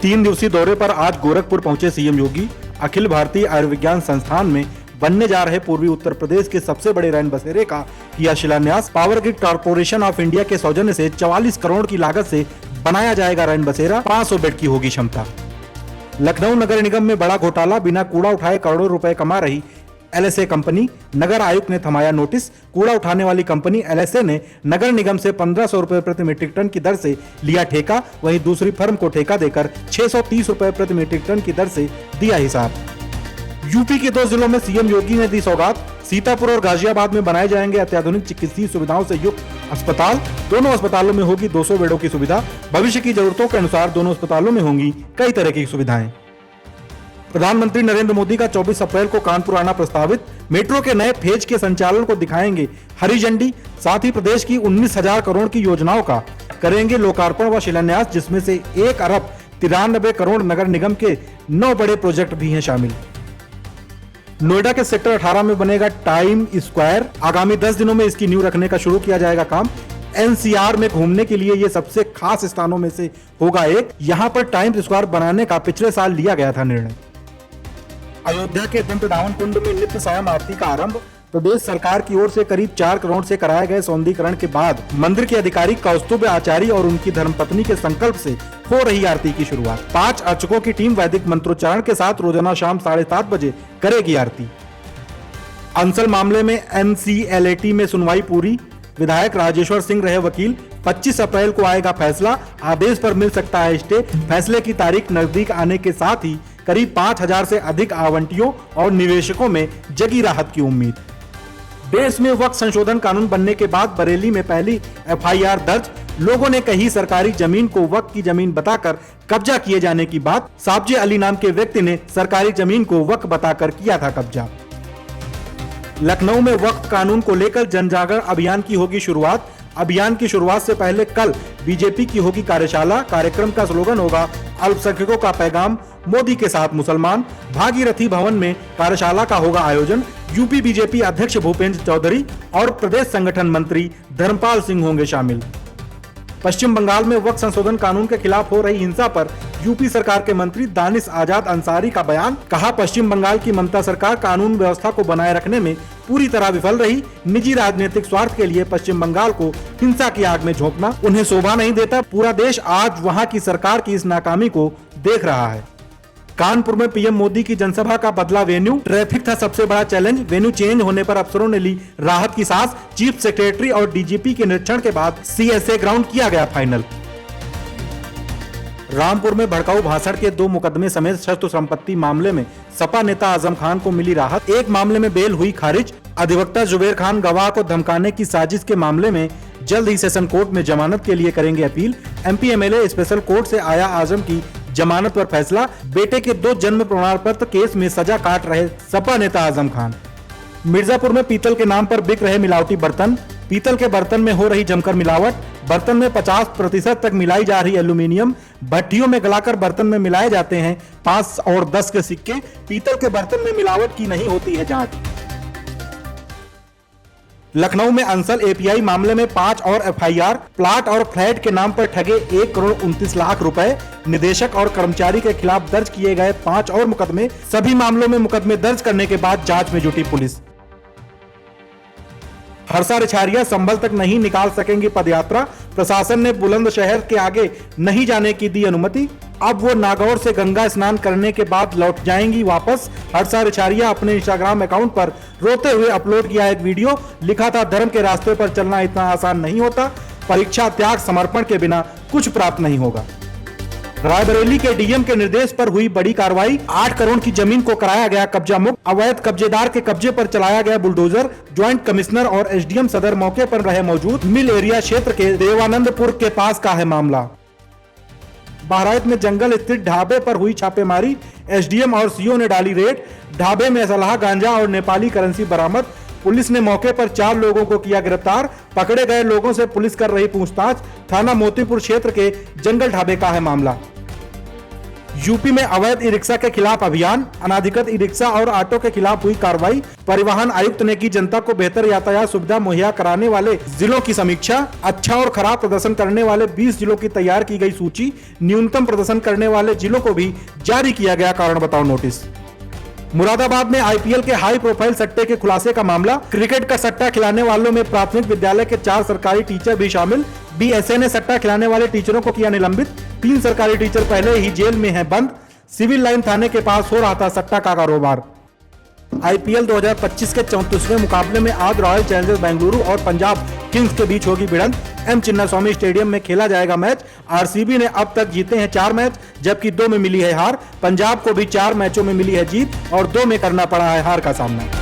3 दिवसीय दौरे पर आज गोरखपुर पहुंचे सीएम योगी। अखिल भारतीय आयुर्विज्ञान संस्थान में बनने जा रहे पूर्वी उत्तर प्रदेश के सबसे बड़े रैन बसेरे का किया शिलान्यास। Power grid corporation of India के सौजन्य से 44 करोड़ की लागत से बनाया जाएगा रैन बसेरा। 500 बेड की होगी क्षमता। लखनऊ नगर निगम में बड़ा घोटाला, बिना कूड़ा उठाए करोड़ों रुपए कमा रही एलएसए कंपनी। नगर आयुक्त ने थमाया नोटिस। कूड़ा उठाने वाली कंपनी एलएसए ने नगर निगम से 1500 रुपए प्रति मीट्रिक टन की दर से लिया ठेका। वहीं दूसरी फर्म को ठेका देकर 630 रुपए प्रति मीट्रिक टन की दर से दिया हिसाब। यूपी के 2 जिलों में सीएम योगी ने दी सौगात। सीतापुर और गाजियाबाद में बनाए जाएंगे अत्याधुनिक चिकित्सीय सुविधाओं से युक्त अस्पताल। दोनों अस्पतालों में होगी 200 बेडों की सुविधा। भविष्य की जरूरतों के अनुसार दोनों अस्पतालों में होंगी कई तरह की सुविधाएं। प्रधानमंत्री नरेंद्र मोदी का 24 अप्रैल को कानपुर आना प्रस्तावित। मेट्रो के नए फेज के संचालन को दिखाएंगे हरी झंडी। साथ ही प्रदेश की 19,000 करोड़ की योजनाओं का करेंगे लोकार्पण व शिलान्यास, जिसमें से 1 अरब 93 करोड़ नगर निगम के 9 बड़े प्रोजेक्ट भी हैं शामिल। नोएडा के सेक्टर 18 में बनेगा टाइम स्क्वायर। आगामी 10 दिनों में इसकी नींव रखने का शुरू किया जाएगा काम। एनसीआर में घूमने के लिए ये सबसे खास स्थानों में से होगा एक। यहाँ पर टाइम स्क्वायर बनाने का पिछले साल लिया गया था निर्णय। अयोध्या के दंतधावन कुंड में नित्य सायं आरती का आरंभ। प्रदेश सरकार की ओर से करीब 4 करोड़ से कराए गए सौंदर्यीकरण के बाद मंदिर के अधिकारी कौस्तुभ आचार्य और उनकी धर्मपत्नी के संकल्प से हो रही आरती की शुरुआत। 5 अर्चकों की टीम वैदिक मंत्रोच्चारण के साथ रोजाना शाम 7:30 बजे करेगी आरती। अंसल मामले में एनसीएलएटी में सुनवाई पूरी। विधायक राजेश्वर सिंह रहे वकील। 25 अप्रैल को आएगा फैसला। आदेश पर मिल सकता है स्टे। फैसले की तारीख नजदीक आने के साथ ही करीब 5000 से अधिक आवंटियों और निवेशकों में जगी राहत की उम्मीद। देश में वक्फ संशोधन कानून बनने के बाद बरेली में पहली एफआईआर दर्ज। लोगों ने कही सरकारी जमीन को वक्फ की जमीन बताकर कब्जा किए जाने की बात। साबजे अली नाम के व्यक्ति ने सरकारी जमीन को वक्फ बताकर किया था कब्जा। लखनऊ में वक्फ कानून को लेकर जन जागरण अभियान की होगी शुरुआत। अभियान की शुरुआत से पहले कल बीजेपी की होगी कार्यशाला। कार्यक्रम का स्लोगन होगा अल्पसंख्यकों का पैगाम, मोदी के साथ मुसलमान। भागीरथी भवन में कार्यशाला का होगा आयोजन। यूपी बीजेपी अध्यक्ष भूपेंद्र चौधरी और प्रदेश संगठन मंत्री धर्मपाल सिंह होंगे शामिल। पश्चिम बंगाल में वक्फ संशोधन कानून के खिलाफ हो रही हिंसा पर यूपी सरकार के मंत्री दानिश आजाद अंसारी का बयान। कहा, पश्चिम बंगाल की ममता सरकार कानून व्यवस्था को बनाए रखने में पूरी तरह विफल रही। निजी राजनीतिक स्वार्थ के लिए पश्चिम बंगाल को हिंसा की आग में झोंकना उन्हें शोभा नहीं देता। पूरा देश आज वहां की सरकार की इस नाकामी को देख रहा है। कानपुर में पीएम मोदी की जनसभा का बदला वेन्यू। ट्रैफिक था सबसे बड़ा चैलेंज। वेन्यू चेंज होने पर अफसरों ने ली राहत की सांस। चीफ सेक्रेटरी और डीजीपी के निरीक्षण के बाद सीएसए ग्राउंड किया गया फाइनल। रामपुर में भड़काऊ भाषण के 2 मुकदमे समेत शस्त्र संपत्ति मामले में सपा नेता आजम खान को मिली राहत। एक मामले में बेल हुई खारिज। अधिवक्ता जुबेर खान गवाह को धमकाने की साजिश के मामले में जल्द ही सेशन कोर्ट में जमानत के लिए करेंगे appeal. MP MLA special court से आया आजम की जमानत पर फैसला। बेटे के 2 जन्म प्रमाण पत्र केस में सजा काट रहे सपा नेता आजम खान। मिर्जापुर में पीतल के नाम पर बिक रहे मिलावटी बर्तन। पीतल के बर्तन में हो रही जमकर मिलावट। बर्तन में 50% तक मिलाई जा रही एल्यूमिनियम। भट्टियों में गलाकर बर्तन में मिलाए जाते हैं 5 और 10 के सिक्के। पीतल के बर्तन में मिलावट की नहीं होती है जांच। लखनऊ में अंसल एपीआई मामले में 5 और एफआईआर। प्लाट और फ्लैट के नाम पर ठगे 1 करोड़ 29 लाख रुपए। निदेशक और कर्मचारी के खिलाफ दर्ज किए गए 5 और मुकदमे। सभी मामलों में मुकदमे दर्ज करने के बाद जांच में जुटी पुलिस। हर्षा रिछारिया संभल तक नहीं निकाल सकेंगी पदयात्रा। प्रशासन ने बुलंदशहर के आगे नहीं जाने की दी अनुमति। अब वो नागौर से गंगा स्नान करने के बाद लौट जाएंगी वापस। हर्षा रिछारिया अपने इंस्टाग्राम अकाउंट पर रोते हुए अपलोड किया एक वीडियो। लिखा था, धर्म के रास्ते पर चलना इतना आसान नहीं होता। परीक्षा, त्याग, समर्पण के बिना कुछ प्राप्त नहीं होगा। रायबरेली के डीएम के निर्देश पर हुई बड़ी कार्रवाई। 8 करोड़ की जमीन को कराया गया कब्जा मुक्त। अवैध कब्जेदार के कब्जे पर चलाया गया बुलडोजर। ज्वाइंट कमिश्नर और एसडीएम सदर मौके पर रहे मौजूद। मिल एरिया क्षेत्र के देवानंदपुर के पास का है मामला। बहराइच में जंगल स्थित ढाबे पर हुई छापेमारी। एसडीएम और सीओ ने डाली रेड। ढाबे में असलहा, गांजा और नेपाली करेंसी बरामद। पुलिस ने मौके पर 4 लोगों को किया गिरफ्तार। पकड़े गए लोगों से पुलिस कर रही पूछताछ। थाना मोतीपुर क्षेत्र के जंगल ढाबे का है मामला। यूपी में अवैध ई रिक्शा के खिलाफ अभियान, अनाधिकृत ई रिक्शा और ऑटो के खिलाफ हुई कार्रवाई। परिवहन आयुक्त ने की जनता को बेहतर यातायात सुविधा मुहैया कराने वाले जिलों की समीक्षा। अच्छा और खराब प्रदर्शन करने वाले 20 जिलों की तैयार की गई सूची। न्यूनतम प्रदर्शन करने वाले जिलों को भी जारी किया गया कारण बताओ नोटिस। मुरादाबाद में आईपीएल के हाई प्रोफाइल सट्टे के खुलासे का मामला। क्रिकेट का सट्टा खिलाने वालों में प्राथमिक विद्यालय के 4 सरकारी टीचर भी शामिल। बीएसए ने सट्टा खिलाने वाले टीचरों को किया निलंबित। 3 सरकारी टीचर पहले ही जेल में हैं बंद। सिविल लाइन थाने के पास हो रहा था सट्टा का कारोबार। आईपीएल 2025 के 34वें मुकाबले में आज रॉयल चैलेंजर्स बेंगलुरु और पंजाब किंग्स के बीच होगी भिड़ंत। एम चिन्नास्वामी स्टेडियम में खेला जाएगा मैच। आरसीबी ने अब तक जीते हैं 4 मैच, जबकि 2 में मिली है हार। पंजाब को भी 4 मैचों में मिली है जीत और 2 में करना पड़ा है हार का सामना।